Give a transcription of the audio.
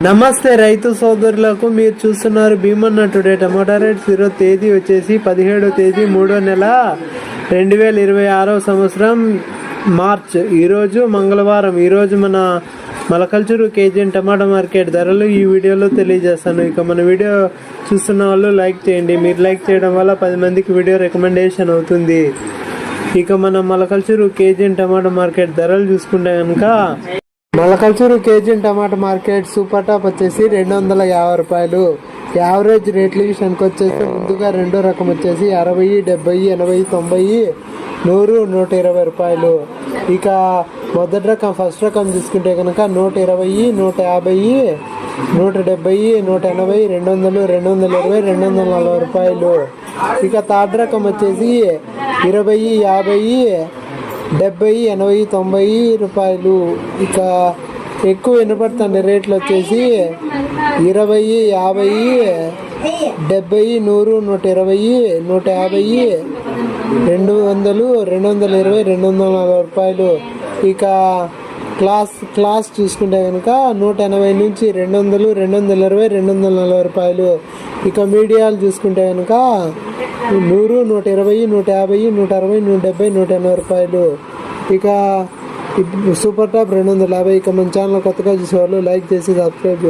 నమస్తే రైతు సోదరులకు, మీరు చూస్తున్నారు భీమన్న టుడే. టమాటా రేట్స్ ఈరోజు తేదీ వచ్చేసి 17వ తేదీ 3వ నెల 2026వ సంవత్సరం మార్చ్. ఈరోజు మంగళవారం. ఈరోజు మన మలకల్చూరు కేజీ టమాటా మార్కెట్ ధరలు ఈ వీడియోలో తెలియజేస్తాను. ఇక మన వీడియో చూస్తున్న వాళ్ళు లైక్ చేయండి. మీరు లైక్ చేయడం వల్ల 10 మందికి వీడియో రికమెండేషన్ అవుతుంది. ఇక మన మలకల్చూరు కేజీ టమాటా మార్కెట్ ధరలు చూసుకుంటే కనుక మలకల్చూరు కేజీ టమాటా మార్కెట్ సూపర్ టాప్ వచ్చేసి 250 రూపాయలు. యావరేజ్ రేట్ల విషయానికి వచ్చేసి ముందుగా రెండో రకం వచ్చేసి 60, 70, 80, 90, 100, 120 రూపాయలు. ఇక మొదటి రకం ఫస్ట్ రకం తీసుకుంటే కనుక 120, 150, 170, 180, 200, 220, 240 రూపాయలు. ఇక థర్డ్ రకం వచ్చేసి 20, 50, 70, 80, 90 రూపాయలు. ఇక ఎక్కువ వినపడుతుంది రేట్లు వచ్చేసి 20, 50, 70, 100, 120, 150, 200, 220, 240 రూపాయలు. ఇక క్లాస్ చూసుకుంటే కనుక 180 నుంచి 200, 220, 240 రూపాయలు. ఇక మీడియాలు చూసుకుంటే కనుక 100, 120, 150, 160, 170, 180 రూపాయలు. ఇక సూపర్ టాప్ 250. ఇక మన ఛానల్ కొత్తగా చూసేవాళ్ళు లైక్ చేసి సబ్స్క్రైబ్